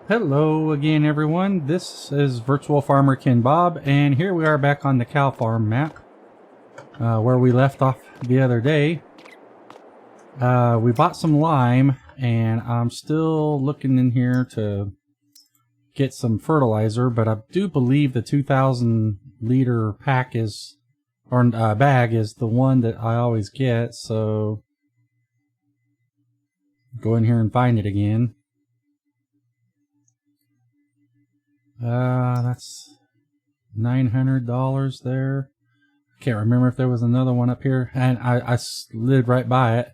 Hello again, everyone. This is Virtual Farmer Ken Bob, and here we are back on the cow farm map where we left off the other day. We bought some lime, and I'm still looking in here to get some fertilizer, but I do believe the 2,000 liter pack is, or bag is the one that I always get, so go in here and find it again. That's $900 there. Can't remember if there was another one up here, and I slid right by it.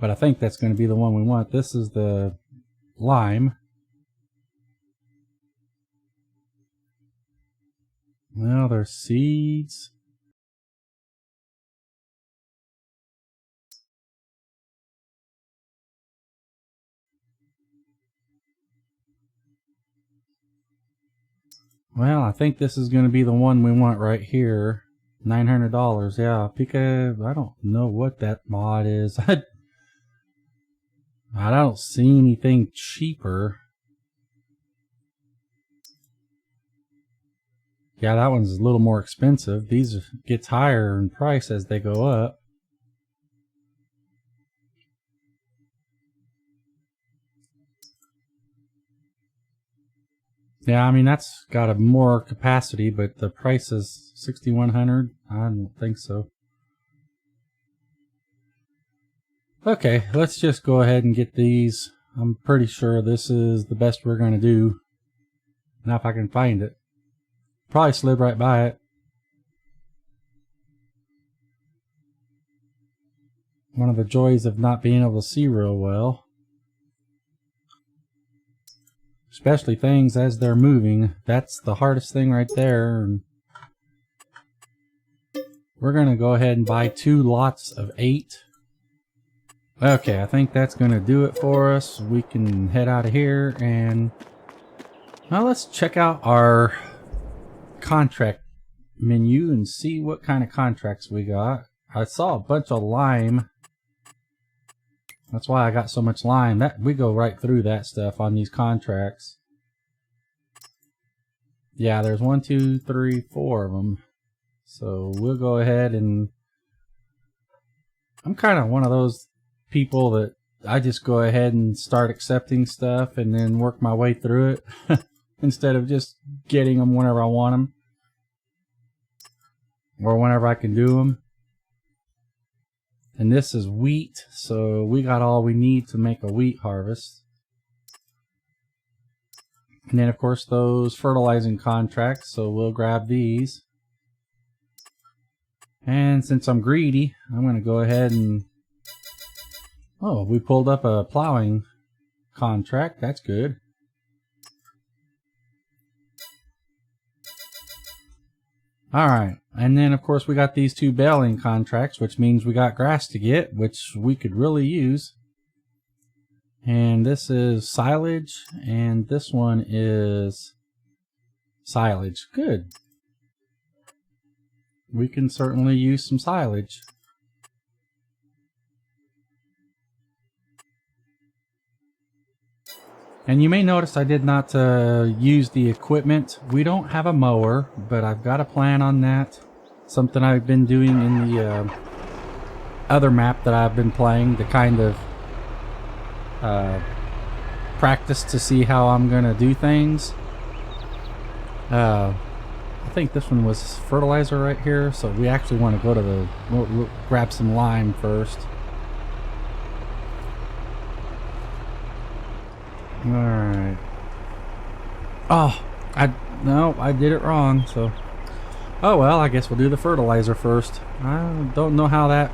But I think that's going to be the one we want. This is the lime. Well, there's seeds. Well, I think this is going to be the one we want right here. $900. Yeah, Pika, I don't know what that mod is. I don't see anything cheaper. Yeah, that one's a little more expensive. These gets higher in price as they go up. Yeah, I mean, that's got a more capacity, but the price is $6,100. I don't think so. Okay, let's just go ahead and get these. I'm pretty sure this is the best we're going to do. Now if I can find it. Probably slid right by it. One of the joys of not being able to see real well. Especially things as they're moving. That's the hardest thing right there. And we're going to go ahead and buy 2 lots of 8. Okay, I think that's going to do it for us. We can head out of here and now let's check out our contract menu and see what kind of contracts we got. I saw a bunch of lime. That's why I got so much lime. That we go right through that stuff on these contracts. Yeah, there's 1, 2, 3, 4 of them. So we'll go ahead and I'm kind of one of those people that I just go ahead and start accepting stuff and then work my way through it instead of just getting them whenever I want them or whenever I can do them. And this is wheat, so we got all we need to make a wheat harvest. And then of course those fertilizing contracts, so we'll grab these. And since I'm greedy, I'm going to go ahead and... Oh, we pulled up a plowing contract. That's good. Alright, and then of course we got these 2 baling contracts, which means we got grass to get, which we could really use. And this is silage, and this one is silage. Good. We can certainly use some silage. And you may notice I did not use the equipment. We don't have a mower, but I've got a plan on that. Something I've been doing in the other map that I've been playing to kind of practice to see how I'm going to do things. I think this one was fertilizer right here, so we actually want to go to the... We'll grab some lime first. Alright. Oh, I did it wrong, so... Oh well, I guess we'll do the fertilizer first. I don't know how that...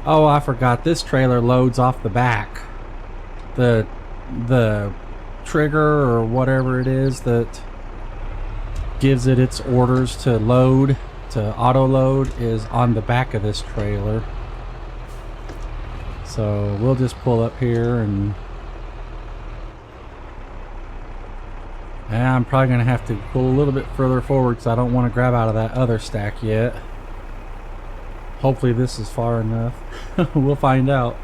Oh, I forgot. This trailer loads off the back. The trigger or whatever it is that gives it its orders to load, to auto load, is on the back of this trailer. So we'll just pull up here and... I'm probably going to have to pull a little bit further forward because I don't want to grab out of that other stack yet. Hopefully this is far enough. We'll find out.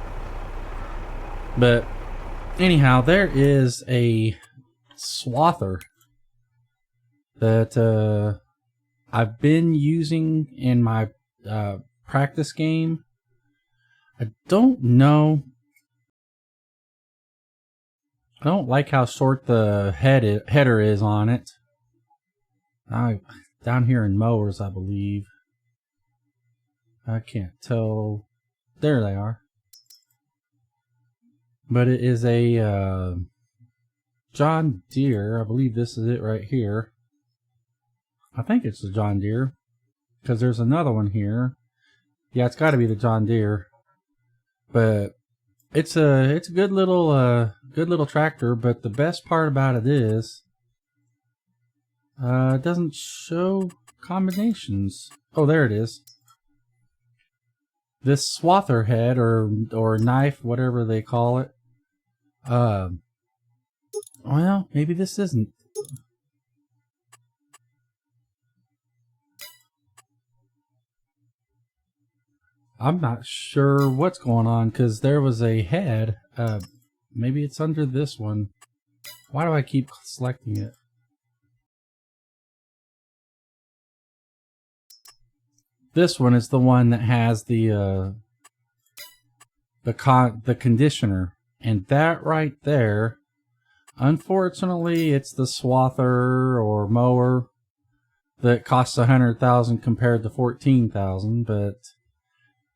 But Anyhow, there is a swather that I've been using in my practice game. I don't know. I don't like how short the header is on it. Down here in mowers, I believe. I can't tell. There they are. But it is a John Deere. I believe this is it right here. I think it's the John Deere, because there's another one here. Yeah, it's got to be the John Deere. But it's a good little tractor. But the best part about it is it doesn't show combinations. Oh, there it is. This swather head or knife, whatever they call it. Well, maybe this isn't. I'm not sure what's going on because there was a head. Maybe it's under this one. Why do I keep selecting it? This one is the one that has the conditioner, and that right there, unfortunately, it's the swather or mower that costs $100,000 compared to $14,000. But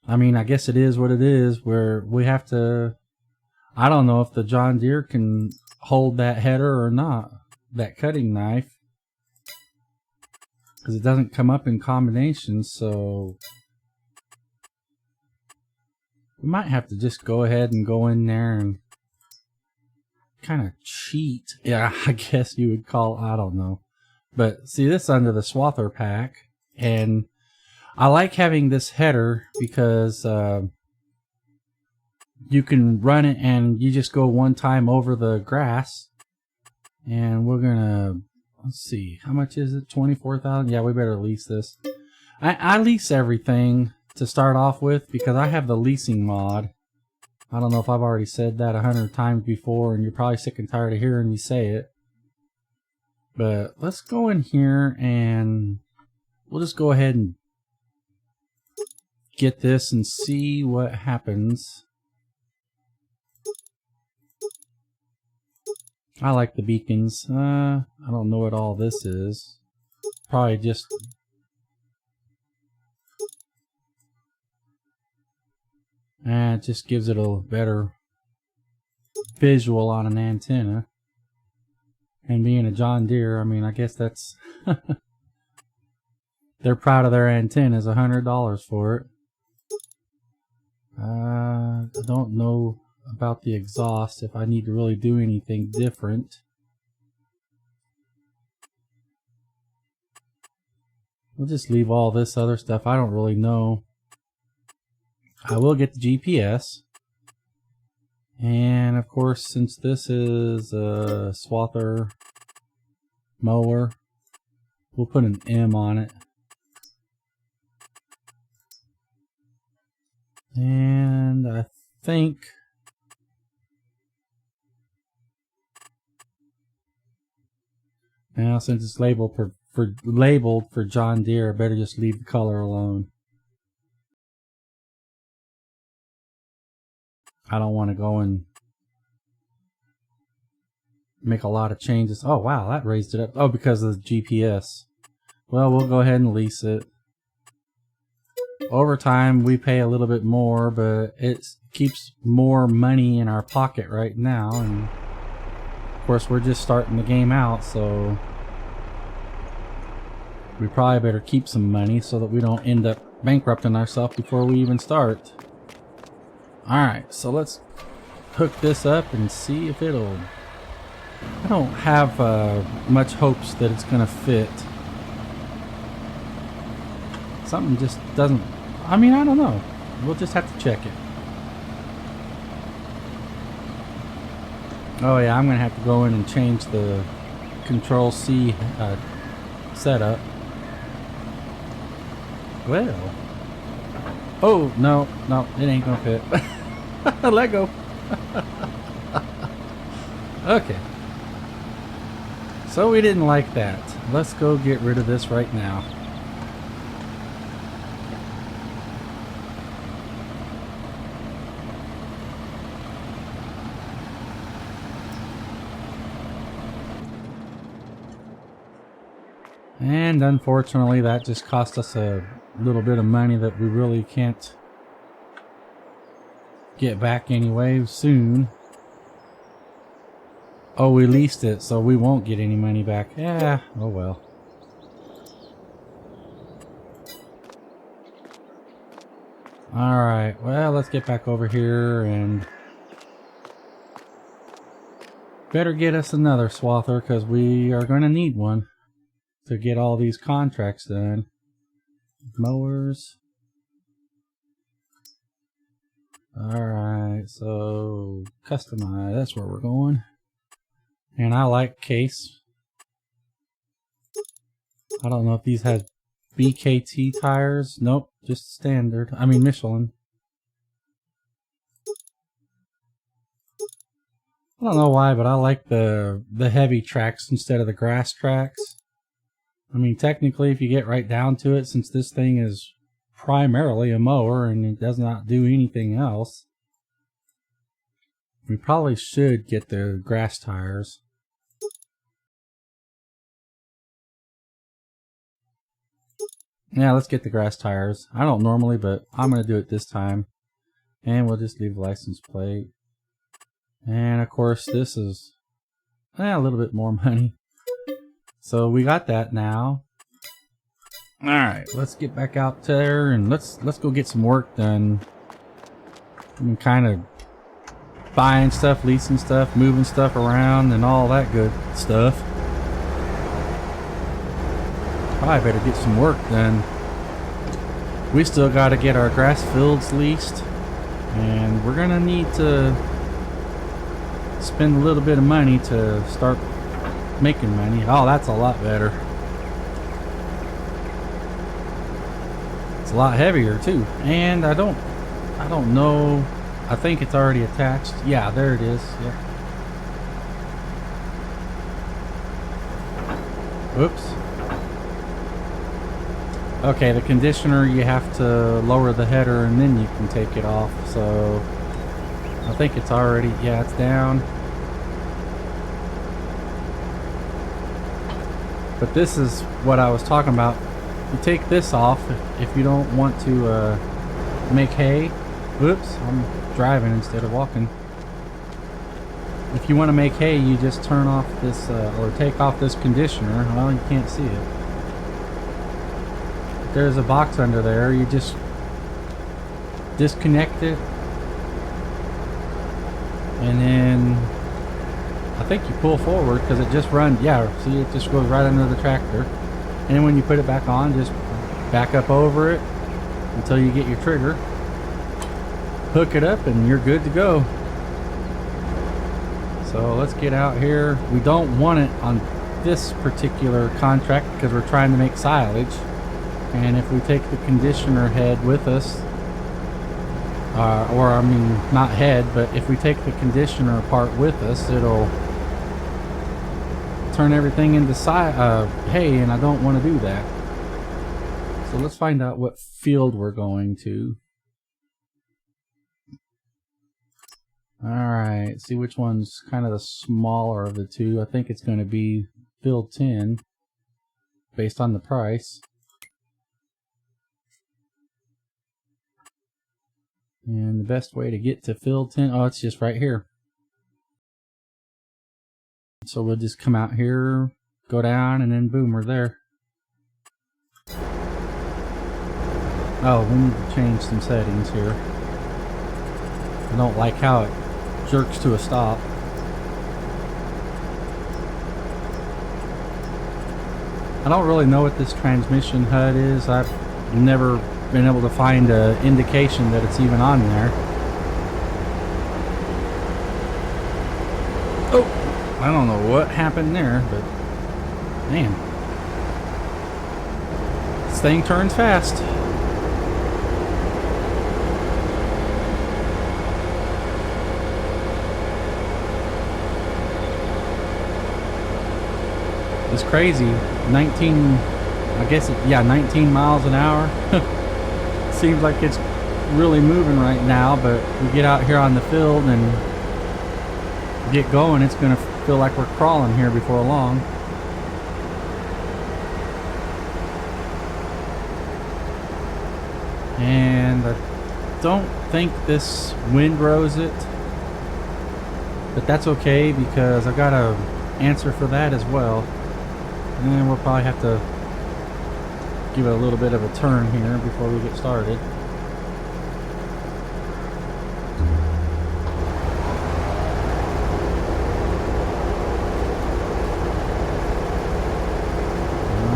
I mean, I guess it is what it is. Where we have to. I don't know if the John Deere can hold that header or not, that cutting knife. Because it doesn't come up in combinations, so we might have to just go ahead and go in there and kind of cheat. Yeah, I guess you would call, I don't know. But see, this under the swather pack, and I like having this header because you can run it and you just go one time over the grass, and we're gonna. Let's see, how much is it? 24,000. Yeah, we better lease this. I lease everything to start off with because I have the leasing mod. I don't know if I've already said that 100 times before, and you're probably sick and tired of hearing me say it. But let's go in here and we'll just go ahead and get this and see what happens. I like the beacons. I don't know what all this is. Probably just... it just gives it a better visual on an antenna. And being a John Deere, I mean, I guess that's... They're proud of their antennas, $100 for it. I don't know about the exhaust, if I need to really do anything different. We'll just leave all this other stuff. I don't really know. I will get the GPS. And of course, since this is a swather mower, we'll put an M on it. And I think now, since it's labeled for John Deere, I better just leave the color alone. I don't want to go and make a lot of changes. Oh wow, that raised it up. Oh, because of the GPS. Well, we'll go ahead and lease it. Over time, we pay a little bit more, but it keeps more money in our pocket right now. And of course, we're just starting the game out, so we probably better keep some money so that we don't end up bankrupting ourselves before we even start. Alright, so let's hook this up and see if it'll... I don't have much hopes that it's going to fit. Something just doesn't... I mean, I don't know. We'll just have to check it. Oh yeah, I'm going to have to go in and change the Control-C setup. Well... Oh, no, it ain't going to fit. Let go. Okay. So we didn't like that. Let's go get rid of this right now. And unfortunately, that just cost us a little bit of money that we really can't get back anyway soon. Oh, we leased it, so we won't get any money back. Yeah, oh well. Alright, well, let's get back over here and better get us another swather because we are going to need one to get all these contracts done. Mowers. Alright, so customize, that's where we're going. And I like case. I don't know if these have BKT tires. Nope, just standard. I mean Michelin. I don't know why, but I like the heavy tracks instead of the grass tracks. I mean, technically, if you get right down to it, since this thing is primarily a mower and it does not do anything else, we probably should get the grass tires. Yeah, let's get the grass tires. I don't normally, but I'm going to do it this time. And we'll just leave the license plate. And of course, this is a little bit more money. So we got that now. Alright, let's get back out there and let's go get some work done. I'm kind of buying stuff, leasing stuff, moving stuff around and all that good stuff. Probably better get some work done. We still got to get our grass fields leased, and we're gonna need to spend a little bit of money to start making money. Oh, that's a lot better. It's a lot heavier too, and I don't know. I think it's already attached. Yeah, there it is. Yep. Whoops. Okay, the conditioner, you have to lower the header and then you can take it off. So I think it's already, yeah, it's down. But this is what I was talking about. You take this off if you don't want to make hay. Whoops, I'm driving instead of walking. If you want to make hay, you just turn off this or take off this conditioner. Well, you can't see it. There's a box under there. You just disconnect it, and then I think you pull forward because it just runs. Yeah, see, it just goes right under the tractor. And then when you put it back on, just back up over it until you get your trigger, hook it up, and you're good to go. So let's get out here. We don't want it on this particular contract because we're trying to make silage. And if we take the conditioner head with us, or I mean not head, but if we take the conditioner part with us, it'll turn everything into hay, and I don't want to do that. So let's find out what field we're going to. Alright, see which one's kind of the smaller of the two. I think it's going to be field 10 based on the price. And the best way to get to field 10, oh, it's just right here. So we'll just come out here, go down, and then boom, we're there. Oh, we need to change some settings here. I don't like how it jerks to a stop. I don't really know what this transmission HUD is. I've never been able to find an indication that it's even on there. Oh, I don't know what happened there, but man, this thing turns fast. is crazy. 19, I guess, yeah, 19 miles an hour. Seems like it's really moving right now, but we get out here on the field and get going, it's gonna feel like we're crawling here before long. And I don't think this windrows it, but that's okay because I've got a answer for that as well. And we'll probably have to give it a little bit of a turn here before we get started.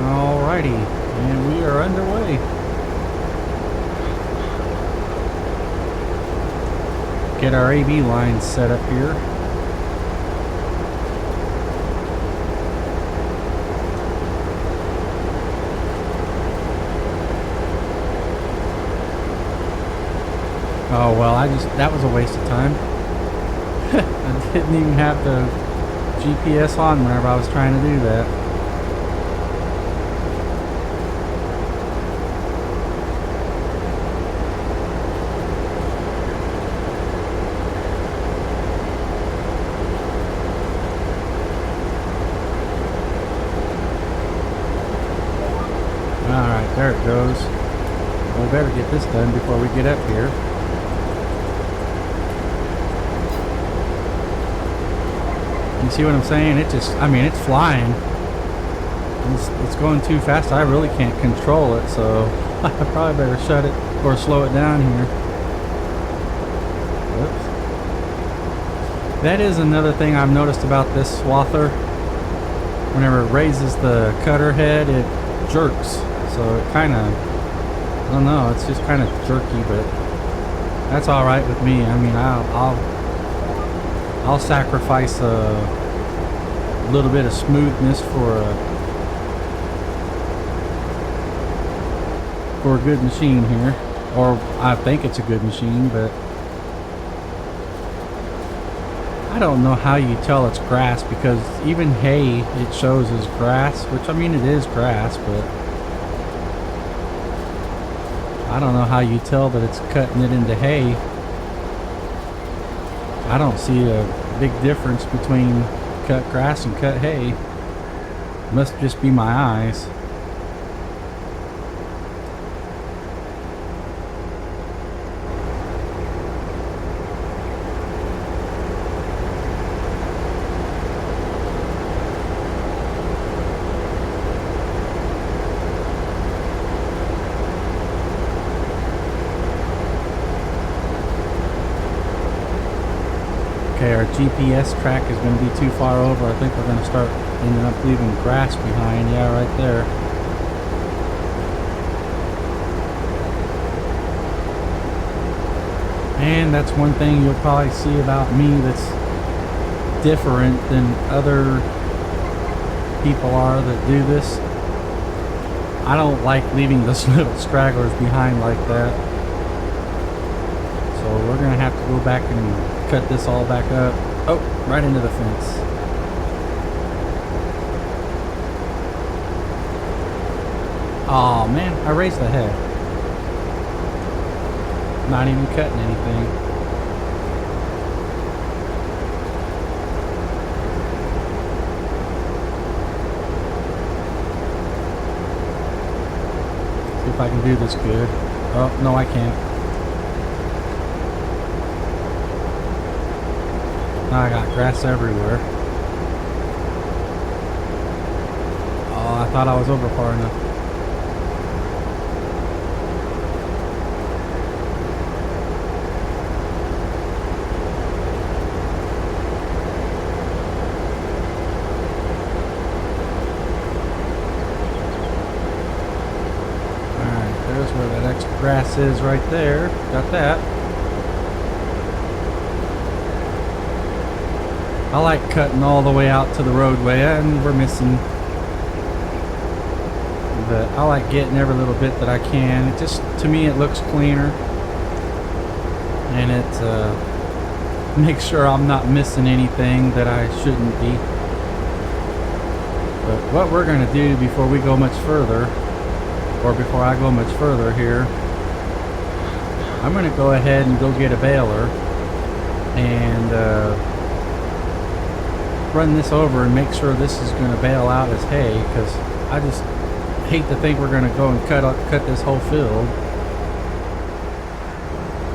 Alrighty, and we are underway. Get our AB lines set up here. Oh well, that was a waste of time. I didn't even have the GPS on whenever I was trying to do that. Alright, there it goes. We better get this done before we get up here. You see what I'm saying? It just, I mean, it's flying. It's going too fast. I really can't control it, so I probably better shut it or slow it down here. Whoops. That is another thing I've noticed about this swather. Whenever it raises the cutter head, it jerks. So it kind of, I don't know, it's just kind of jerky, but that's all right with me. I mean, I'll sacrifice a little bit of smoothness for a good machine here, or I think it's a good machine, but I don't know how you tell it's grass, because even hay it shows as grass, which I mean it is grass, but I don't know how you tell that it's cutting it into hay. I don't see a big difference between cut grass and cut hay. Must just be my eyes. Okay, our GPS track is going to be too far over. I think we're going to start ending up leaving grass behind. Yeah, right there. And that's one thing you'll probably see about me that's different than other people are that do this. I don't like leaving those little stragglers behind like that. So we're going to have to go back and cut this all back up. Oh, right into the fence. Oh man, I raised the head. Not even cutting anything. See if I can do this good. Oh, no I can't. Now I got grass everywhere. Oh, I thought I was over far enough. Alright, there's where that extra grass is right there. Got that. I like cutting all the way out to the roadway, and we're missing. But I like getting every little bit that I can. It just, to me, it looks cleaner. And it makes sure I'm not missing anything that I shouldn't be. But what we're going to do before we go much further, or before I go much further here, I'm going to go ahead and go get a baler and run this over and make sure this is going to bale out as hay, because I just hate to think we're going to go and cut this whole field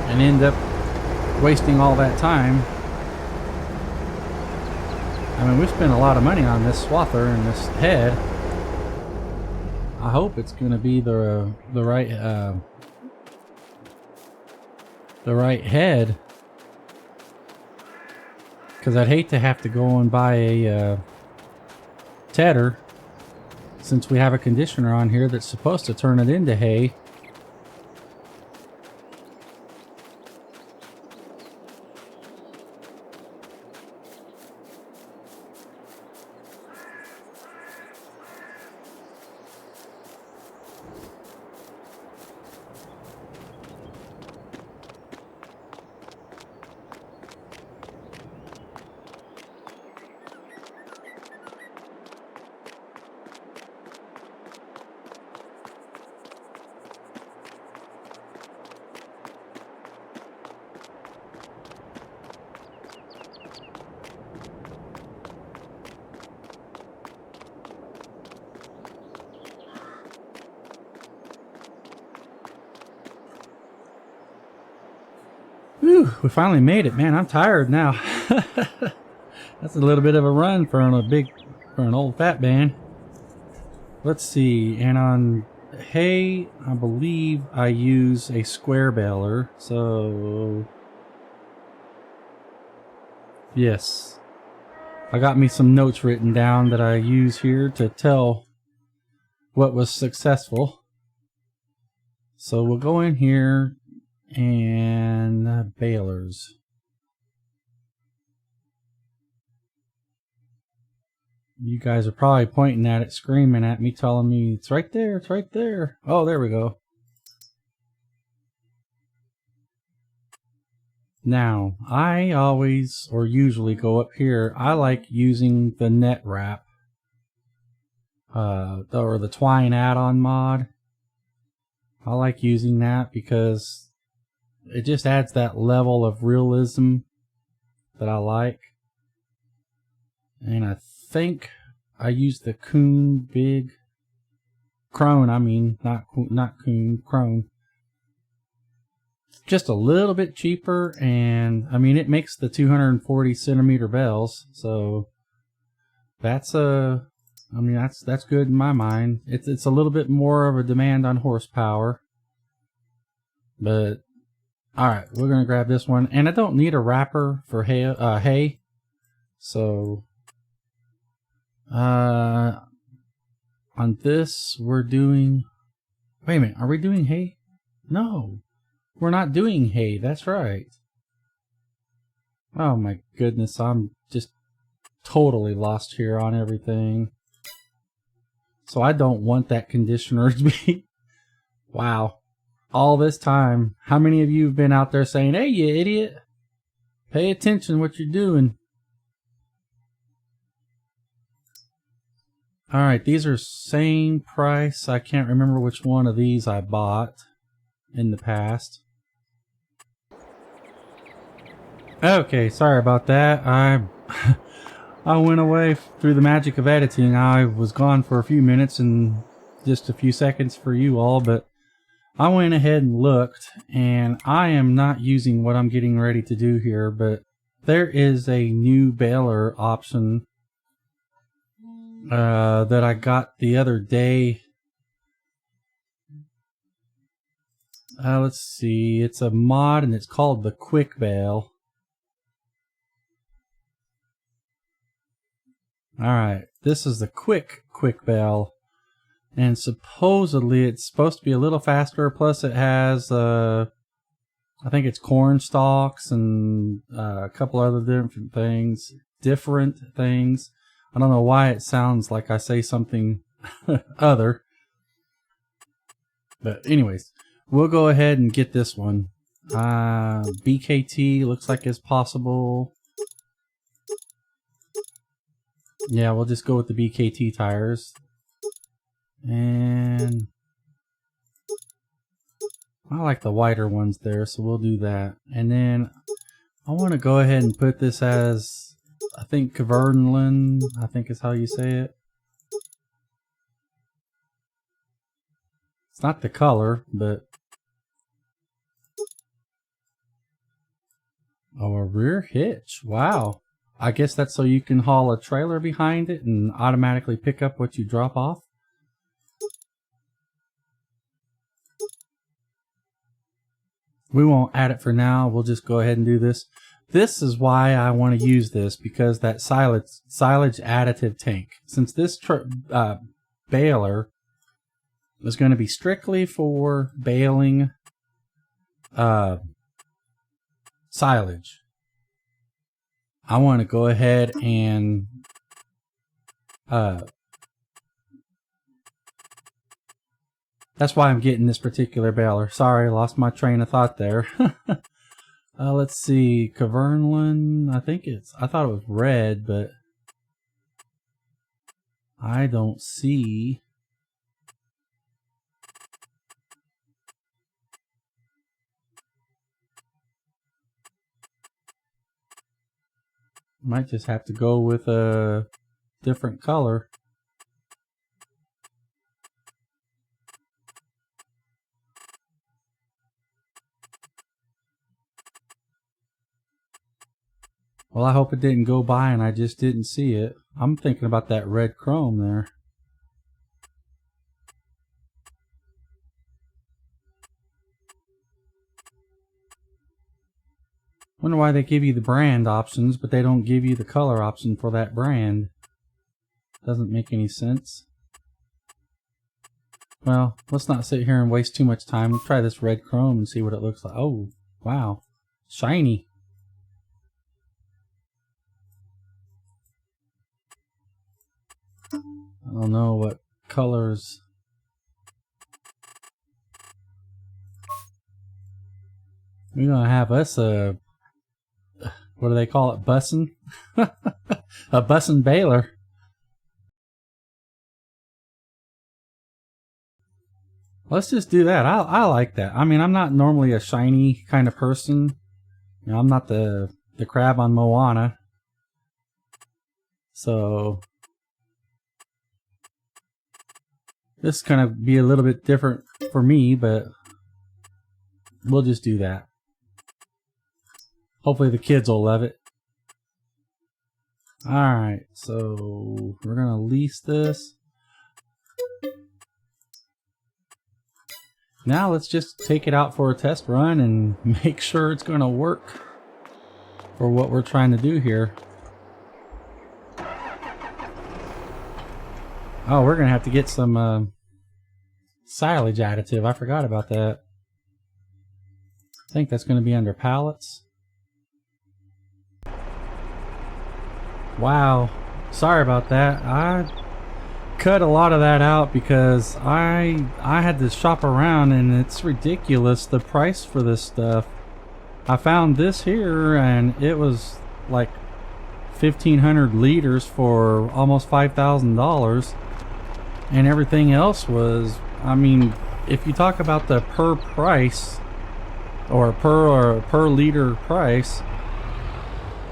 and end up wasting all that time. I mean, we spent a lot of money on this swather and this head. I hope it's going to be the right head, because I'd hate to have to go and buy a tedder, since we have a conditioner on here that's supposed to turn it into hay. Whew, we finally made it, man. I'm tired now. That's a little bit of a run for an old fat man. Let's see, and on hay, I believe I use a square baler, so yes. I got me some notes written down that I use here to tell what was successful. So we'll go in here and balers. You guys are probably pointing at it, screaming at me, telling me it's right there, it's right there. Oh, there we go. Now, I always, or usually, go up here. I like using the net wrap, or the twine add-on mod. I like using that because it just adds that level of realism that I like. And I think I use the Coon Big Crone. I mean, not Coon, Crone. Just a little bit cheaper, and I mean, it makes the 240 centimeter bales, so that's that's good in my mind. It's a little bit more of a demand on horsepower, but all right, we're gonna grab this one, and I don't need a wrapper for hay, so on this we're doing. Wait a minute, are we doing hay? No. We're not doing hay, that's right. Oh my goodness, I'm just totally lost here on everything. So I don't want that conditioner to be... Wow. All this time, how many of you have been out there saying, hey, you idiot, pay attention what you're doing? Alright, these are same price. I can't remember which one of these I bought in the past. Okay, sorry about that. I went away through the magic of editing. I was gone for a few minutes and just a few seconds for you all, but I went ahead and looked, and I am not using what I'm getting ready to do here, but there is a new baler option that I got the other day. Let's see, it's a mod and it's called the Quick Bale. Alright, this is the Quick Bale, and supposedly it's supposed to be a little faster, plus it has I think it's corn stalks and a couple other different things. I don't know why it sounds like I say something other, but anyways, we'll go ahead and get this one. BKT looks like it's possible. Yeah, we'll just go with the BKT tires. And I like the wider ones there, so we'll do that. And then I want to go ahead and put this as, I think, Kverneland, I think is how you say it. It's not the color, but... Oh, a rear hitch. Wow. I guess that's so you can haul a trailer behind it and automatically pick up what you drop off. We won't add it for now. We'll just go ahead and do this. This is why I want to use this, because that silage additive tank. Since this baler is going to be strictly for baling silage, I want to go ahead and that's why I'm getting this particular baler. Sorry, lost my train of thought there. Let's see, Kverneland. I thought it was red, but I don't see. Might just have to go with a different color. Well, I hope it didn't go by and I just didn't see it. I'm thinking about that red chrome there. Wonder why they give you the brand options, but they don't give you the color option for that brand. Doesn't make any sense. Well, let's not sit here and waste too much time. We'll try this red chrome and see what it looks like. Oh, wow. Shiny. I don't know what colors. We're gonna have us a, what do they call it, bussin'? A bussin' baler. Let's just do that. I like that. I mean, I'm not normally a shiny kind of person. You know, I'm not the crab on Moana. So this is gonna be a little bit different for me, but we'll just do that. Hopefully the kids will love it. Alright, so we're gonna lease this. Now let's just take it out for a test run and make sure it's gonna work for what we're trying to do here. Oh, we're gonna have to get some silage additive. I forgot about that. I think that's gonna be under pallets. Wow, sorry about that. I cut a lot of that out because I had to shop around and it's ridiculous the price for this stuff. I found this here and it was like 1,500 liters for almost $5,000, and everything else was, I mean, if you talk about the per price or per liter price.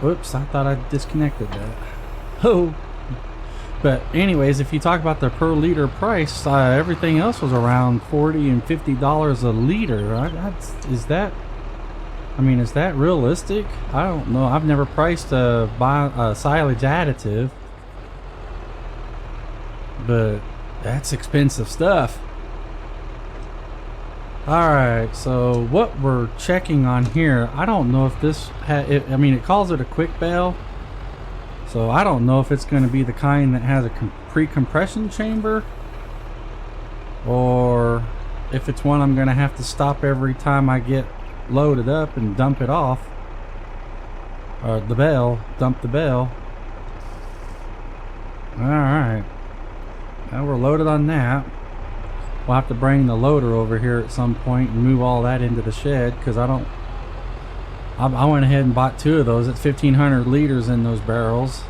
Whoops, I thought I disconnected that. Oh. But anyways, if you talk about the per liter price, everything else was around $40 and $50 a liter. Is that realistic? I don't know. I've never priced a silage additive, but that's expensive stuff. Alright, so what we're checking on here, I don't know if this, it calls it a quick bale, so I don't know if it's going to be the kind that has a pre-compression chamber, or if it's one I'm going to have to stop every time I get loaded up and dump it off, or dump the bale. Alright, now we're loaded on that. We'll have to bring the loader over here at some point and move all that into the shed, because I went ahead and bought 2 of those. It's 1,500 liters in those barrels.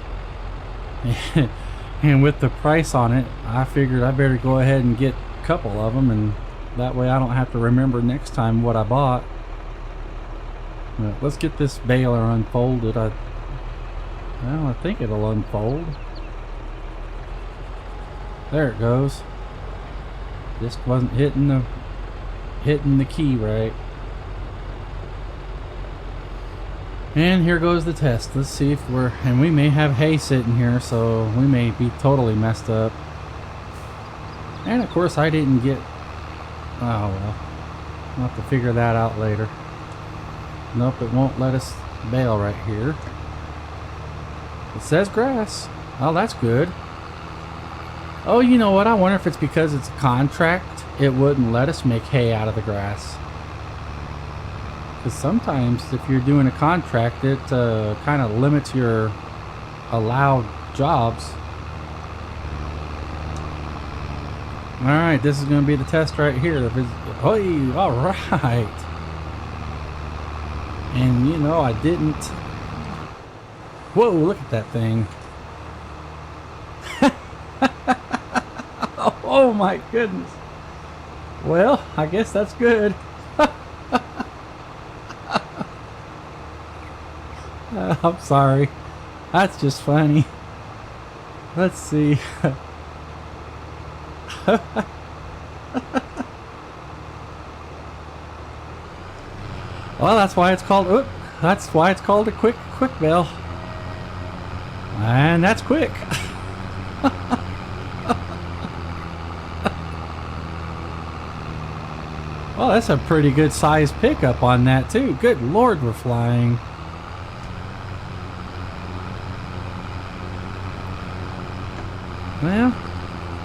And with the price on it, I figured I better go ahead and get a couple of them, and that way I don't have to remember next time what I bought. But let's get this baler unfolded. Well, I think it'll unfold. There it goes. Just wasn't hitting the key right. And here goes the test. Let's see if and we may have hay sitting here, so we may be totally messed up. And of course I didn't get, oh well, I'll have to figure that out later. Nope, it won't let us bale right here. It says grass. Oh, that's good. Oh, you know what? I wonder if it's because it's a contract, it wouldn't let us make hay out of the grass. Because sometimes if you're doing a contract, it kind of limits your allowed jobs. Alright, this is going to be the test right here. Oh, alright. And you know, I didn't. Whoa, look at that thing. Oh my goodness. Well, I guess that's good. I'm sorry. That's just funny. Let's see. Well, that's why it's called. That's why it's called a quick bale. And that's quick. Well, that's a pretty good size pickup on that too. Good Lord, we're flying. Well,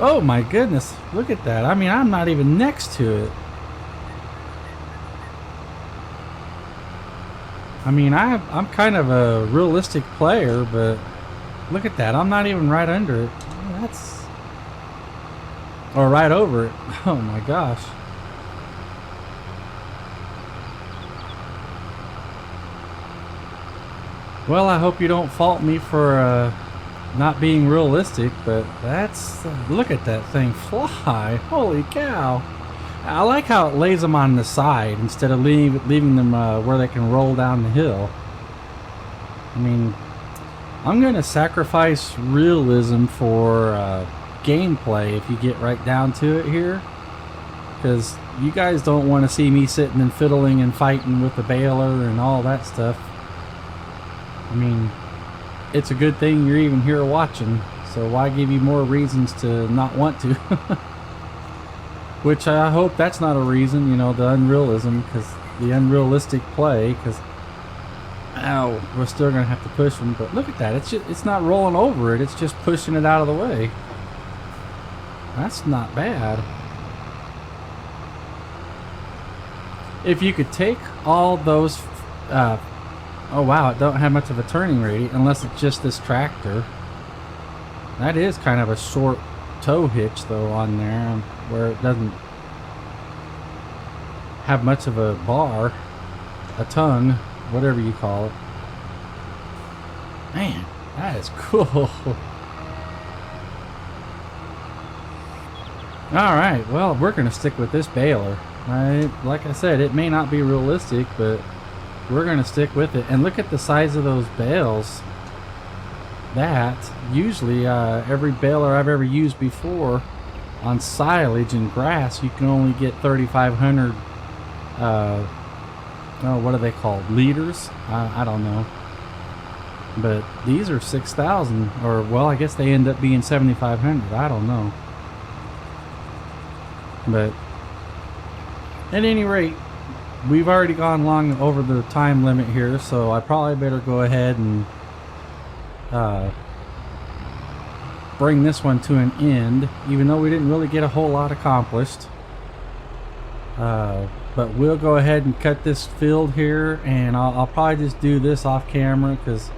oh my goodness, look at that. I mean, I'm not even next to it. I mean, I'm kind of a realistic player, but look at that. I'm not even right under it. That's... or right over it. Oh my gosh. Well, I hope you don't fault me for not being realistic, but that's... look at that thing fly. Holy cow. I like how it lays them on the side instead of leaving them where they can roll down the hill. I mean, I'm going to sacrifice realism for gameplay if you get right down to it here. Because you guys don't want to see me sitting and fiddling and fighting with the baler and all that stuff. I mean, it's a good thing you're even here watching, so why give you more reasons to not want to? Which I hope that's not a reason, you know, the unrealism, because the unrealistic play, because ow, we're still gonna have to push them. But look at that, it's not rolling over it, it's just pushing it out of the way. That's not bad. If you could take all those oh wow, it don't have much of a turning radius unless it's just this tractor. That is kind of a short tow hitch though on there, where it doesn't have much of a bar, a tongue, whatever you call it. Man, that is cool. Alright, well, we're going to stick with this baler. Like I said, it may not be realistic, but we're going to stick with it. And look at the size of those bales. That, usually, every baler I've ever used before on silage and grass, you can only get 3,500, oh, what are they called? Liters? I don't know. But these are 6,000, or, well, I guess they end up being 7,500. I don't know. But, at any rate, we've already gone long over the time limit here, so I probably better go ahead and bring this one to an end, even though we didn't really get a whole lot accomplished. But we'll go ahead and cut this field here, and I'll probably just do this off camera, because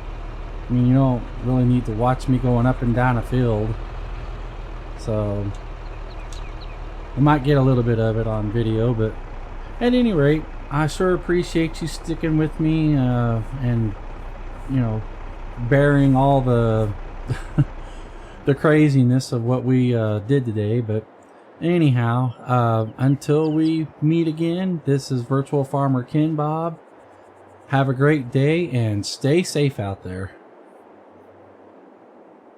I mean, you don't really need to watch me going up and down a field. So I might get a little bit of it on video, but at any rate, I sure appreciate you sticking with me and, you know, bearing all the the craziness of what we did today. But anyhow, until we meet again, this is Virtual Farmer Ken Bob. Have a great day and stay safe out there.